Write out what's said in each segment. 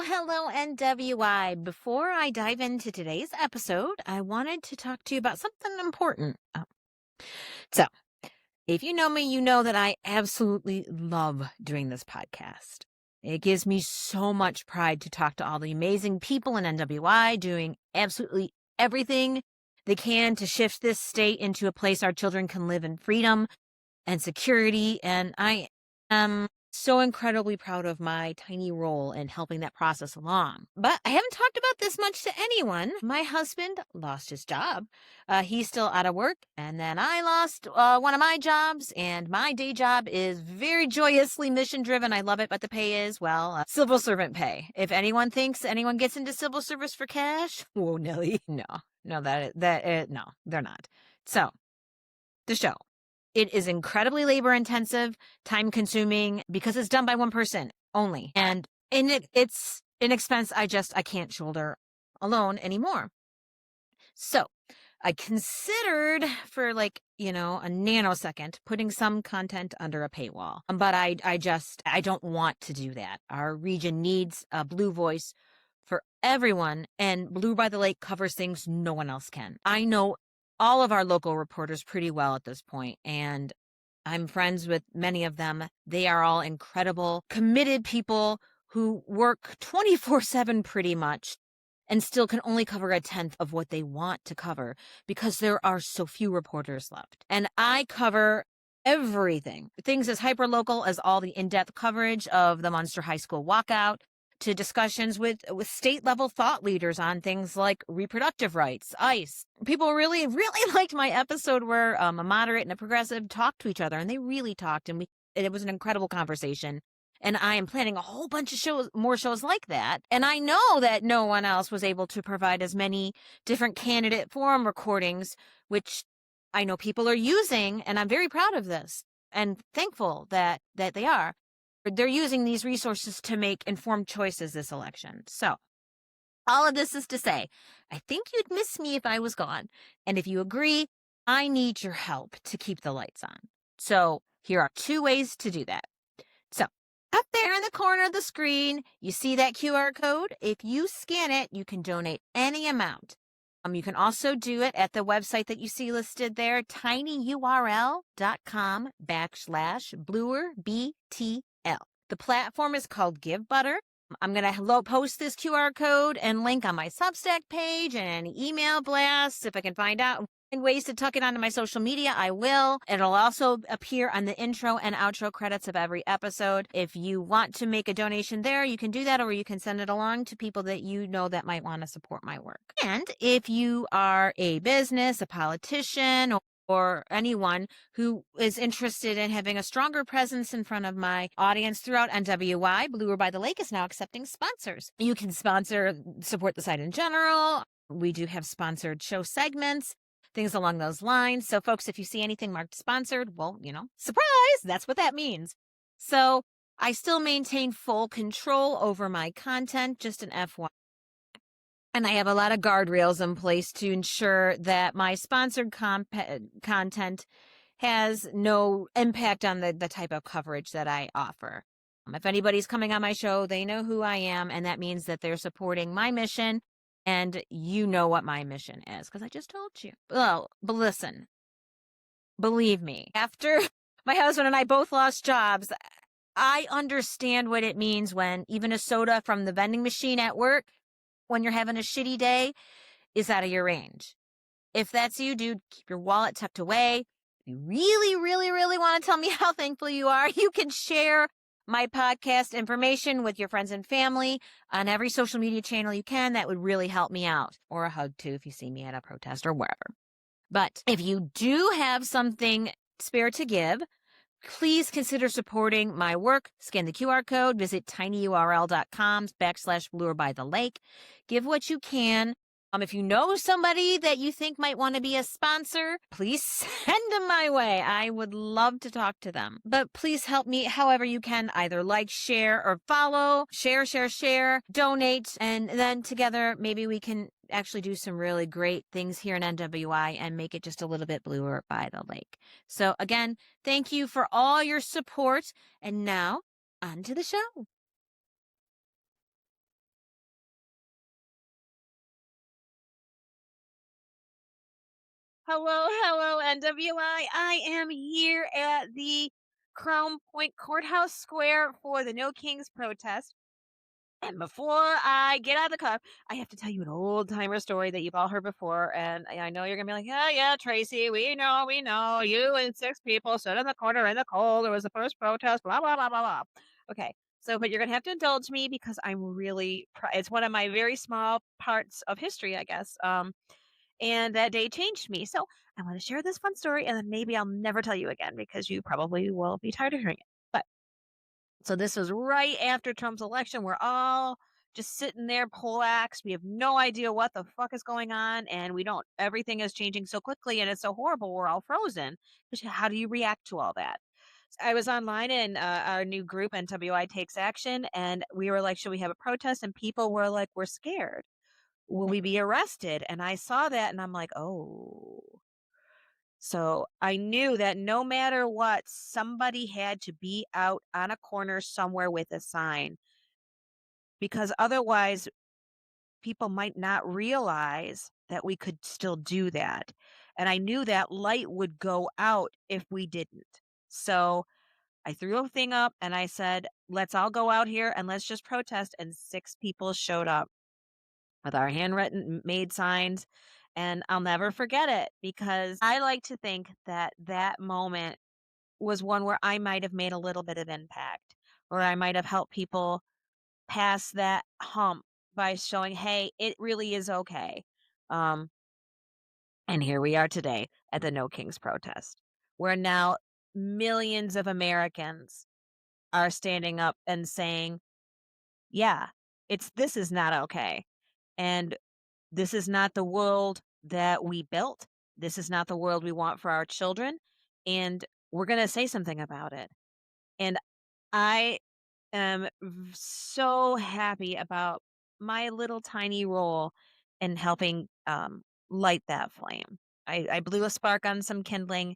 Hello, NWI. Before I dive into today's episode, I wanted to talk to you about something important. So, if you know me, you know that I absolutely love doing this podcast. It gives me so much pride to talk to all the amazing people in NWI doing absolutely everything they can to shift this state into a place our children can live in freedom and security. And I am so incredibly proud of my tiny role in helping that process along. But I haven't talked about this much to anyone. My husband lost his job. He's still out of work. And then I lost one of my jobs. And my day job is very joyously mission driven. I love it. But the pay is, well, civil servant pay. If anyone thinks anyone gets into civil service for cash, whoa, Nelly, no, no, no, they're not. So the show. It is incredibly labor intensive, time consuming because it's done by one person only. And it's an expense I can't shoulder alone anymore. So I considered for a nanosecond putting some content under a paywall, but I don't want to do that. Our region needs a Blue voice for everyone, and Blue by the Lake covers things no one else can. I know all of our local reporters pretty well at this point, and I'm friends with many of them. They are all incredible, committed people who work 24/7 pretty much and still can only cover a tenth of what they want to cover because there are so few reporters left. And I cover everything, things as hyper-local as all the in-depth coverage of the Munster High School walkout, to discussions with state-level thought leaders on things like reproductive rights, ICE. People really, really liked my episode where a moderate and a progressive talked to each other, and they really talked, and it was an incredible conversation. And I am planning a whole bunch of more shows like that. And I know that no one else was able to provide as many different candidate forum recordings, which I know people are using, and I'm very proud of this and thankful that they are. They're using these resources to make informed choices this election. So all of this is to say, I think you'd miss me if I was gone. And if you agree, I need your help to keep the lights on. So here are two ways to do that. So up there in the corner of the screen, you see that QR code. If you scan it, you can donate any amount. You can also do it at the website that you see listed there, tinyurl.com/BluerBTL. The platform is called GiveButter. I'm going to post this QR code and link on my Substack page and any email blasts. If I can find out ways to tuck it onto my social media, I will. It'll also appear on the intro and outro credits of every episode. If you want to make a donation there, you can do that, or you can send it along to people that you know that might want to support my work. And if you are a business, a politician, or anyone who is interested in having a stronger presence in front of my audience throughout NWI, Bluer by the Lake is now accepting sponsors. You can support the site in general. We do have sponsored show segments, things along those lines. So folks, if you see anything marked sponsored, well, surprise, that's what that means. So I still maintain full control over my content, just an FYI. And I have a lot of guardrails in place to ensure that my sponsored content has no impact on the type of coverage that I offer. If anybody's coming on my show, they know who I am, and that means that they're supporting my mission, and you know what my mission is, because I just told you. Well, but listen, believe me, after my husband and I both lost jobs, I understand what it means when even a soda from the vending machine at work, when you're having a shitty day, is out of your range. If that's you, dude, keep your wallet tucked away. If you really, really, really want to tell me how thankful you are, you can share my podcast information with your friends and family on every social media channel you can. That would really help me out. Or a hug, too, if you see me at a protest or wherever. But if you do have something spare to give, please consider supporting my work. Scan the QR code, visit tinyurl.com/Bluer by the Lake. Give what you can. If you know somebody that you think might want to be a sponsor, please send them my way. I would love to talk to them. But please help me however you can, either like, share, or follow. Share, donate, and then together maybe we can actually do some really great things here in NWI and make it just a little bit bluer by the lake. So again, thank you for all your support. And now, on to the show. Hello, NWI. I am here at the Crown Point Courthouse Square for the No Kings protest. And before I get out of the car, I have to tell you an old timer story that you've all heard before. And I know you're gonna be like, yeah, yeah, Tracy, we know. You and six people stood in the corner in the cold. It was the first protest, blah, blah, blah, blah, blah. Okay. So, but you're gonna have to indulge me because I'm really, it's one of my very small parts of history, I guess. And that day changed me. So I want to share this fun story, and then maybe I'll never tell you again because you probably will be tired of hearing it. But so this was right after Trump's election. We're all just sitting there poleaxed. We have no idea what the fuck is going on, and we don't. Everything is changing so quickly, and it's so horrible. We're all frozen. How do you react to all that? I was online in our new group, NWI Takes Action, and we were like, should we have a protest? And people were like, we're scared. Will we be arrested? And I saw that and I'm like, oh. So I knew that no matter what, somebody had to be out on a corner somewhere with a sign because otherwise people might not realize that we could still do that. And I knew that light would go out if we didn't. So I threw a thing up and I said, let's all go out here and let's just protest. And six people showed up with our handwritten made signs, and I'll never forget it because I like to think that that moment was one where I might have made a little bit of impact, or I might have helped people pass that hump by showing, hey, it really is okay. Um, and here we are today at the No Kings protest, where now millions of Americans are standing up and saying, yeah, this is not okay. And this is not the world that we built. This is not the world we want for our children. And we're going to say something about it. And I am so happy about my little tiny role in helping light that flame. I blew a spark on some kindling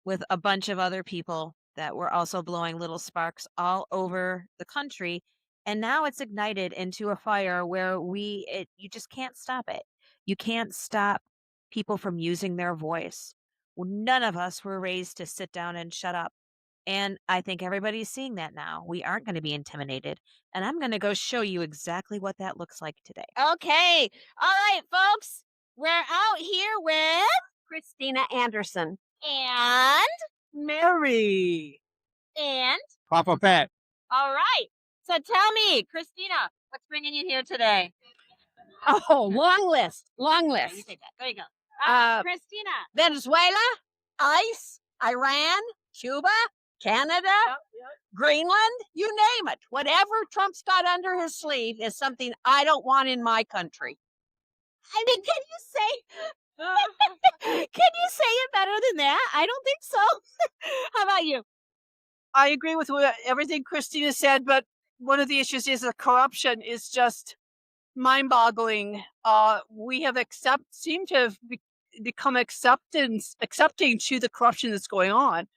with a bunch of other people that were also blowing little sparks all over the country. And now it's ignited into a fire where you just can't stop it. You can't stop people from using their voice. None of us were raised to sit down and shut up. And I think everybody's seeing that now. We aren't going to be intimidated. And I'm going to go show you exactly what that looks like today. Okay. All right, folks. We're out here with Christina Anderson. and Mary. and Papa Pat. all right. So tell me, Christina, what's bringing you here today? Oh, long list. You take that. There you go. Christina. Venezuela, ICE, Iran, Cuba, Canada, Greenland, you name it. Whatever Trump's got under his sleeve is something I don't want in my country. I mean, can you say it better than that? I don't think so. How about you? I agree with everything Christina said, but one of the issues is that corruption is just mind-boggling. We have seem to have become accepting to the corruption that's going on.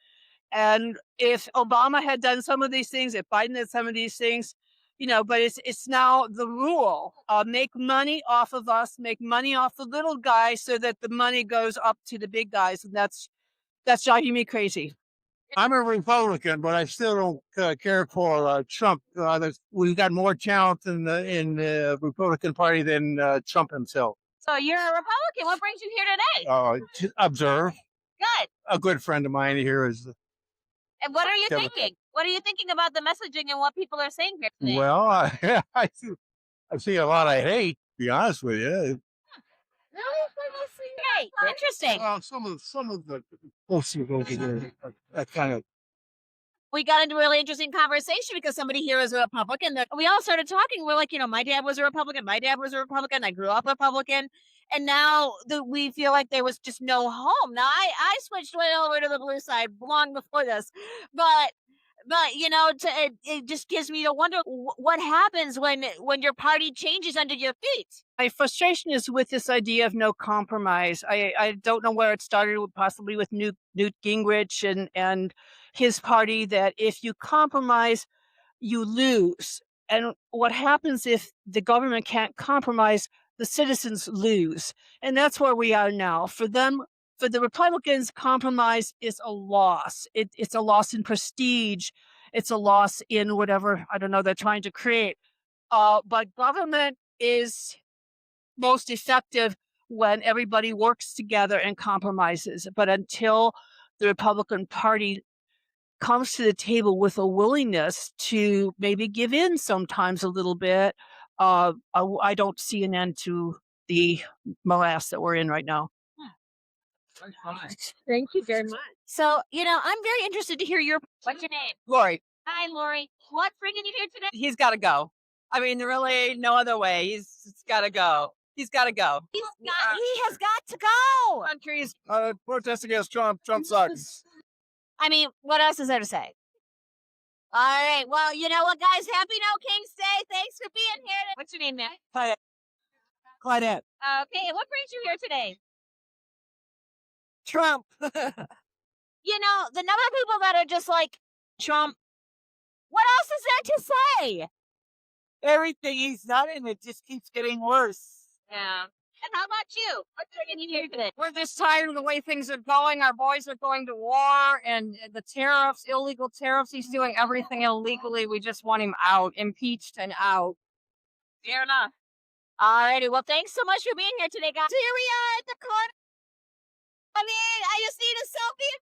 And if Obama had done some of these things, if Biden had some of these things, but it's now the rule. Make money off of us, make money off the little guys so that the money goes up to the big guys. And that's driving me crazy. I'm a Republican, but I still don't care for Trump. We've got more talent in the Republican Party than Trump himself. So you're a Republican. What brings you here today? To observe. Good. A good friend of mine here is. And what are you Yeah, thinking? What are you thinking about the messaging and what people are saying here today? Well, I see a lot I hate. To be honest with you. Hey, interesting. Some of the posters over there, that kind of. We got into a really interesting conversation because somebody here is a Republican. We all started talking. We're like, my dad was a Republican. My dad was a Republican. I grew up Republican. And now we feel like there was just no home. Now, I switched way over to the blue side long before this. But it just gives me to wonder what happens when your party changes under your feet. My frustration is with this idea of no compromise. I don't know where it started, possibly with Newt Gingrich and his party, that if you compromise, you lose. And what happens if the government can't compromise? the citizens lose. And that's where we are now. For them, for the Republicans, compromise is a loss. It's a loss in prestige. It's a loss in whatever, I don't know, they're trying to create. But government is most effective when everybody works together and compromises. But until the Republican Party comes to the table with a willingness to maybe give in sometimes a little bit, I don't see an end to the morass that we're in right now. Thank you very much. So, I'm very interested to hear What's your name? Lori, Hi, Lori. What's bringing you here today? He's got to go. I mean, really, no other way. He's got to go. He's got to go. he has got to go. Countries. Protest against Trump. Trump sucks. I mean, what else is there to say? All right. Well, you know what, guys? Happy No King's Day. Thanks for being here. What's your name, man? Claudette. Okay, and what brings you here today? Trump. The number of people that are just like Trump. What else is there to say? Everything he's done, and it just keeps getting worse. Yeah. And how about you? What's bringing you here today? We're just tired of the way things are going. Our boys are going to war, and the tariffs, illegal tariffs. He's doing everything illegally. We just want him out, impeached and out. Fair enough. All righty. Well, thanks so much for being here today, guys. Here we are at the corner. I just need a selfie.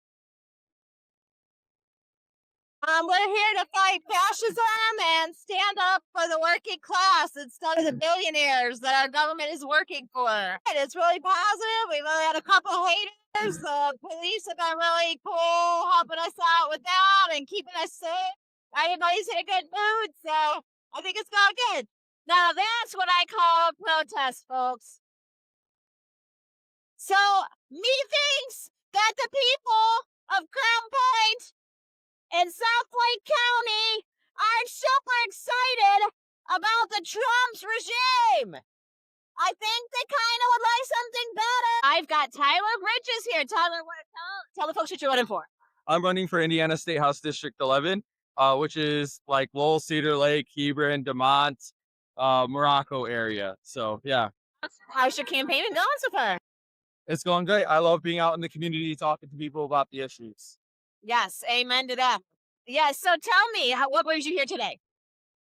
We're here to fight fascism and stand up for the working class instead of the billionaires that our government is working for. And it's really positive. We've only had a couple haters. The police have been really cool, helping us out with that and keeping us safe. Everybody's in a good mood, so I think it's going good. Now that's what I call a protest, folks. So methinks that the people of Crown Point in South Lake County are super excited about the Trump's regime. I think they kind of would like something better. I've got Tyler Bridges here. Tyler, tell the folks what you're running for. I'm running for Indiana State House District 11, which is like Lowell, Cedar Lake, Hebron, DeMont, Morocco area. So, yeah. How's your campaign been going so far? It's going great. I love being out in the community, talking to people about the issues. Yes, amen to that. Yes, so tell me, what brings you here today?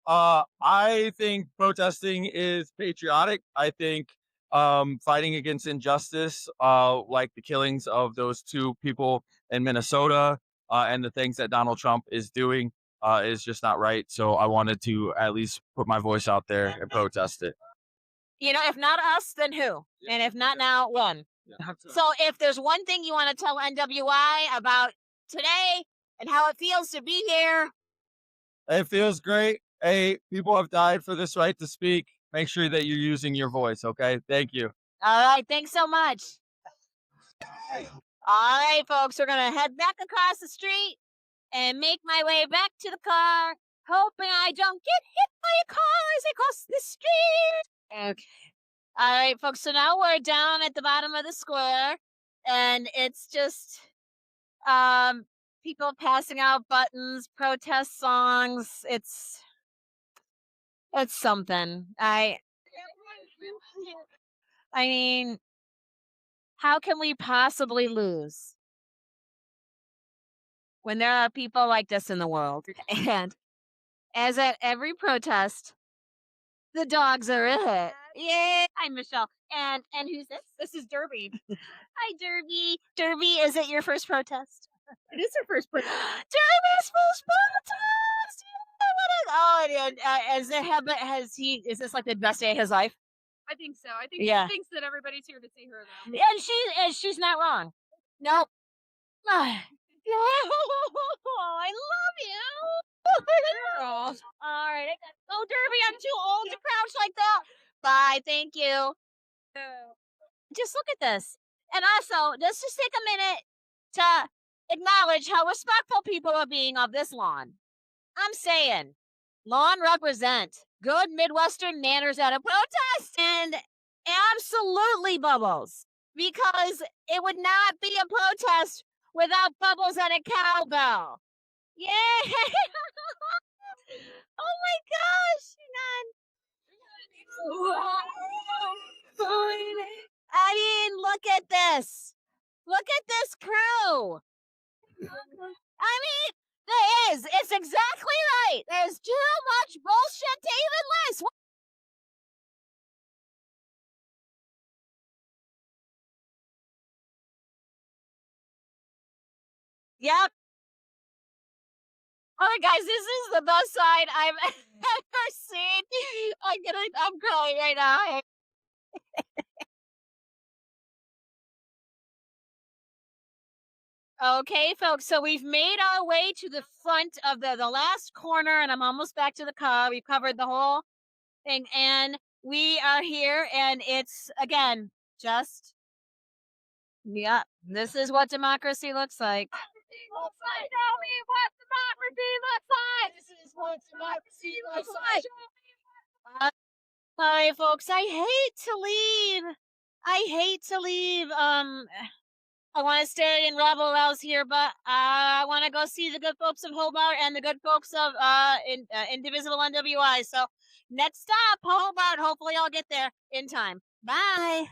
I think protesting is patriotic. I think fighting against injustice, like the killings of those two people in Minnesota and the things that Donald Trump is doing is just not right. So I wanted to at least put my voice out there and protest it. If not us, then who? And if not now, when? Yeah. So if there's one thing you want to tell NWI about today and how it feels to be here. It feels great. Hey, people have died for this right to speak. Make sure that you're using your voice, okay? Thank you. All right, thanks so much. All right, folks, we're going to head back across the street and make my way back to the car, hoping I don't get hit by a car as I cross the street. Okay. All right, folks, so now we're down at the bottom of the square, and it's just people passing out buttons, protest songs. It's something. I mean, how can we possibly lose when there are people like this in the world? And as at every protest, the dogs are in it. Yeah. Hi, Michelle. And who's this? This is Derby. Hi, Derby. Derby, is it your first protest? It is her first protest. Derby's first protest. Is this like the best day of his life? I think so. I think Yeah. she thinks that everybody's here to see her though. And she's not wrong. Nope. I love you. All right, I got to go, Derby. I'm too old to crouch like that. Bye. Thank you. Just look at this. And also, let's just take a minute to acknowledge how respectful people are being of this lawn. I'm saying, lawn represent good Midwestern manners at a protest. And absolutely, Bubbles, because it would not be a protest without Bubbles and a cowbell. Yeah. Oh my gosh. I mean, look at this. Look at this crew. I mean, it's exactly right. There's too much bullshit to even list. Yep. All right, guys, this is the best side I've ever seen. I'm crying right now. Okay, folks, so we've made our way to the front of the last corner, and I'm almost back to the car. We've covered the whole thing, and we are here, and it's, again, just, yeah, this is what democracy looks like. Tell me what democracy looks like. This is what democracy looks like. All right, folks, I hate to leave. I want to stay and rabble rouse here, but I want to go see the good folks of Hobart and the good folks of Indivisible NWI. So next stop, Hobart. Hopefully I'll get there in time. Bye.